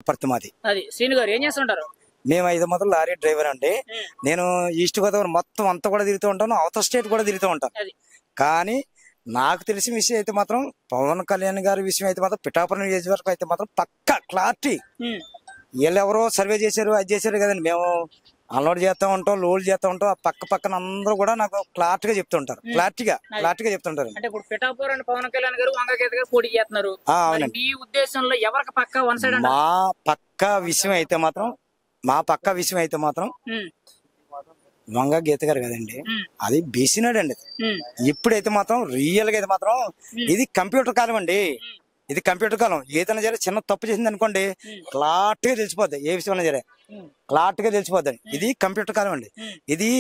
పర్తి మాది. అది శ్రీను గారు ఏం చేస్తుంటారు? మేము 5 మొదలు లారీ డ్రైవర్ అండి. నేను ఈస్ట్ గోదావరి మొత్తం అంతా కూడా తిరుగుతూ ఉంటాను, అవతల స్టేట్ కూడా తిరుగుతూ ఉంటాను. కానీ నాకు తెలిసిన విషయం అయితే మాత్రం పవన్ కళ్యాణ్ గారి విషయం అయితే మాత్రం పిఠాపురం నియోజకవర్గం అయితే మాత్రం పక్కా క్లారిటీ. వీళ్ళు ఎవరో సర్వే చేశారు, అది చేశారు కదండి. మేము అన్లోడ్ చేస్తూ ఉంటాం, లోడ్ చేస్తూ ఉంటాం. ఆ పక్కన అందరూ కూడా నాకు క్లారిటీగా చెప్తుంటారు, క్లారిటీగా చెప్తుంటారు. అంటే ఇప్పుడు పిఠాపురం పవన్ కళ్యాణ్ గారు, వంగగీత గారు పోటీ చేస్తున్నారు. మీ ఉద్దేశంలో ఎవరికి పక్కా వన్ సైడ్? మా పక్కా విషయం అయితే మాత్రం వంగ గీత గారు కదండి, అది బీసీనాడు అండి. ఇప్పుడైతే మాత్రం రియల్ గా అయితే మాత్రం ఇది కంప్యూటర్ కాలం అండి. ఇది కంప్యూటర్ కాలం. ఏదైనా సరే చిన్న తప్పు చేసింది అనుకోండి, క్లాట్ గా తెలిసిపోద్ది. ఏ విషయం సరే క్లాట్ గా తెలిసిపోద్ది. ఇది కంప్యూటర్ కాలం అండి. ఇది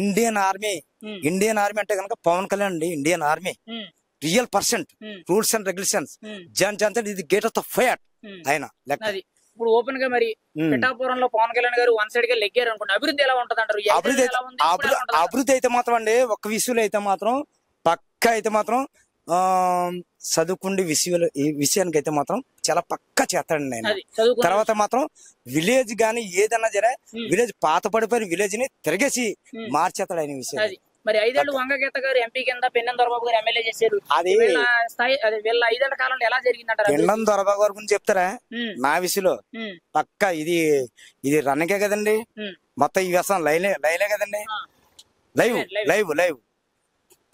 ఇండియన్ ఆర్మీ అంటే కనుక పవన్ కళ్యాణ్ అండి. Indian army real percent, rules and regulations, ఇది గేట్ ఆఫ్ ద ఫైర్ ఆయన లెక్క. ఇప్పుడు ఓపెన్ గా మరి పిఠాపురంలో పవన్ కళ్యాణ్ గారు వన్ సైడ్ గా లెగ్గారు అనుకోండి, అభివృద్ధి ఎలా ఉంటుంది అంటారు? అభివృద్ధి అయితే మాత్రం అండి ఒక్క విషయంలో అయితే మాత్రం పక్కా అయితే మాత్రం చదువుకుండే విషయానికి అయితే మాత్రం చాలా పక్కా చేస్తాడండి ఆయన. తర్వాత మాత్రం విలేజ్ గాని ఏదన్నా జరే విలేజ్ పాత పడిపోయిన విలేజ్ ని తిరిగేసి మార్చేస్తాడు ఆయన విషయం. మరి 5 ఏళ్ళు వంగగీత గారు ఎంపీ కింద, పెన్నెం దొరబాబు గారు ఎమ్మెల్యే చేశారు. అది వీళ్ళ 5 ఏళ్ల కాలంలో ఎలా జరిగిందంటారు? పెన్నెం దొరబాబు గారి గురించి చెప్తారా? నా విషయంలో పక్కా ఇది రన్నింగే కదండి. మొత్తం ఈ వ్యవసాయం లైలే కదండి. లైవ్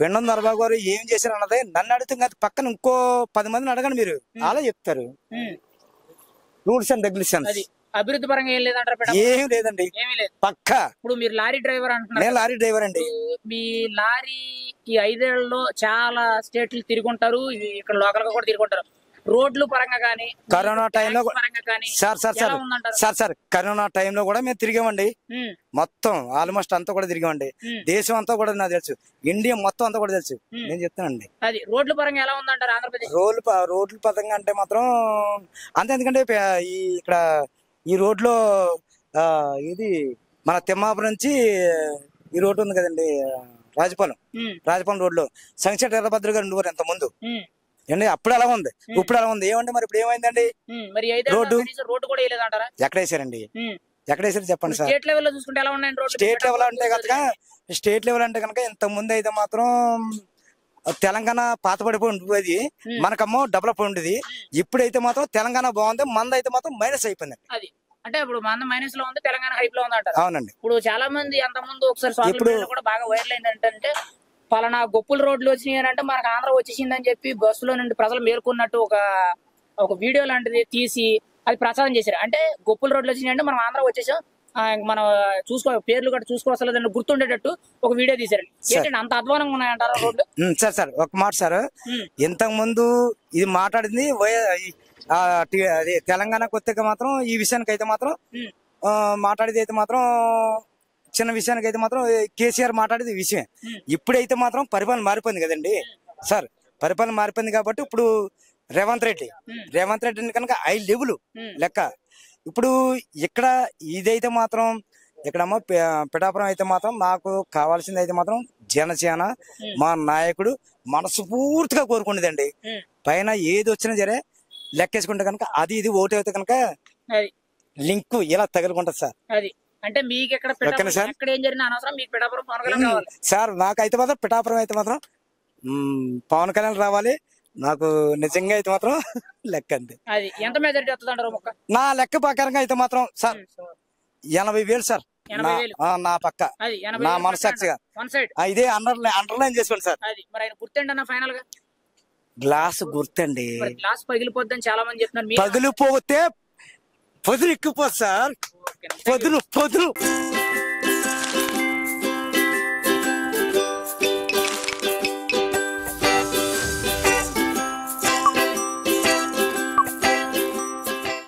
పెన్నెం దొరబాబు గారు ఏం చేశారు అన్నది నన్ను అడుగుతుంది. పక్కన ఇంకో 10 మందిని అడగండి, మీరు అలా చెప్తారు. రూల్స్ అండ్ రెగ్యులేషన్స్ అభివృద్ధి పరంగా ఏం లేదంటారు? ఏం లేదండి, పక్కా. ఇప్పుడు మీరు లారీ డ్రైవర్ అంటున్నారు. నేను లారీ డ్రైవర్ అండి. మీ లారీ ఈ 5 ఏళ్లలో చాలా స్టేట్లు తిరుగుంటారు, ఇక్కడ లోకల్ గా కూడా తిరుగుంటారు. రోడ్లు పరంగా కానీ, కరోనా టైంలో సార్ కరోనా టైంలో కూడా మేము తిరిగామండి. మొత్తం ఆల్మోస్ట్ అంతా కూడా తిరిగామండి. దేశం అంతా కూడా నాకు తెలుసు, ఇండియా మొత్తం అంతా కూడా తెలుసు. నేను చెప్తానండి. అది రోడ్ల పరంగా ఎలా ఉందంటారు ఆంధ్రప్రదేశ్? రోడ్ల పరంగా అంటే మాత్రం అంతే. ఎందుకంటే ఇక్కడ ఈ రోడ్లో ఇది మన తిమ్మాపురం నుంచి ఈ రోడ్డు ఉంది కదండి, రాజపాలెం రోడ్ లో సంక్షేట ఎర్రభద్ర గారు ఉండేవారు ఎంత ముందు అండి. అప్పుడు ఎలా ఉంది, ఇప్పుడు ఎలా ఉంది ఏమండి? మరి ఇప్పుడు ఏమైందండి? రోడ్డు కూడా వేయలేదంటారా? ఎక్కడ వేసారండి? ఎక్కడ వేసారు చెప్పండి సార్. స్టేట్ లెవెల్ లో చూసుకుంటే ఎలా ఉన్నాయండి రోడ్లు? స్టేట్ లెవెల్ అంటే కనుక ఇంత ముందు అయితే మాత్రం తెలంగాణ పాత పడిపోయి ఉండేది, మనకమ్మో డెవలప్ ఉండేది. ఇప్పుడైతే మాత్రం తెలంగాణ బాగుంది, మందైతే మాత్రం మైనస్ అయిపోయింది. అది అంటే ఇప్పుడు మన మైనస్ లో ఉంది, తెలంగాణ హైప్ లో ఉంది అంటారు. అవునండి. ఇప్పుడు చాలా మంది అంత ముందు ఒకసారి సోషల్ మీడియాలో కూడా బాగా వైరల్ అయింది ఏంటంటే, పలానా గొప్పల రోడ్లు వచ్చినాయి అంటే మనకు ఆంధ్ర వచ్చేసిందని చెప్పి బస్సులో నుండి ప్రజలు మేల్కొన్నట్టు ఒక వీడియో లాంటిది తీసి అది ప్రచారం చేశారు. అంటే గొప్పల రోడ్లు వచ్చినాయి అంటే మనం ఆంధ్ర వచ్చేసాం, మనం పేర్లు కూడా చూసుకోవసలేదని గుర్తుండేటట్టు ఒక వీడియో తీశారు. ఏంటంటే అంత అధ్వానంగా ఉన్నాయంటారా రోడ్లు? సార్ ఒక మాట సార్, ఇంతకు ముందు ఇది మాట్లాడింది అదే తెలంగాణకు వస్తే మాత్రం ఈ విషయానికి అయితే మాత్రం మాట్లాడేది అయితే మాత్రం చిన్న విషయానికి అయితే మాత్రం కేసీఆర్ మాట్లాడేది విషయమే. ఇప్పుడైతే మాత్రం పరిపాలన మారిపోయింది కదండి సార్. పరిపాలన మారిపోయింది కాబట్టి ఇప్పుడు రేవంత్ రెడ్డి కనుక 5 లెవెల్ లెక్క. ఇప్పుడు ఇక్కడ ఇదైతే మాత్రం ఇక్కడమ్మో పిఠాపురం అయితే మాత్రం నాకు కావాల్సింది అయితే మాత్రం జనసేన మా నాయకుడు మనస్ఫూర్తిగా కోరుకునేదండి. పైన ఏది వచ్చినా సరే లెక్కేసుకుంటే కనుక అది ఇది ఓటు అయితే కనుక లింక్ ఇలా తగులుకుంటది సార్. అంటే మీకు ఎక్కడ ఏం జరిగిన అనవసరం, మీకు పిఠాపురం పవన్ కళ్యాణ్ రావాలి సార్. నాకైతే మాత్రం పిఠాపురం అయితే మాత్రం పవన్ కళ్యాణ్ రావాలి. నాకు నిజంగా అయితే మాత్రం లెక్క అంతే. అది ఎంత మెజారిటీ వస్తుంది అంటారు? నా లెక్క ప్రకారంగా అయితే మాత్రం సార్ 80,000 సార్ నా పక్క, నా మనసాక్షిగా. ఇదే అండర్లైన్ చేసుకోండి సార్. మరి ఆయన గుర్తండి అన్న ఫైనల్ గా గ్లాస్ గుర్తండి. గ్లాస్ పగిలిపోద్దని చాలా మంది చెప్తున్నారు. పగిలిపోతే పొదులు ఎక్కిపోదు సార్, పొదులు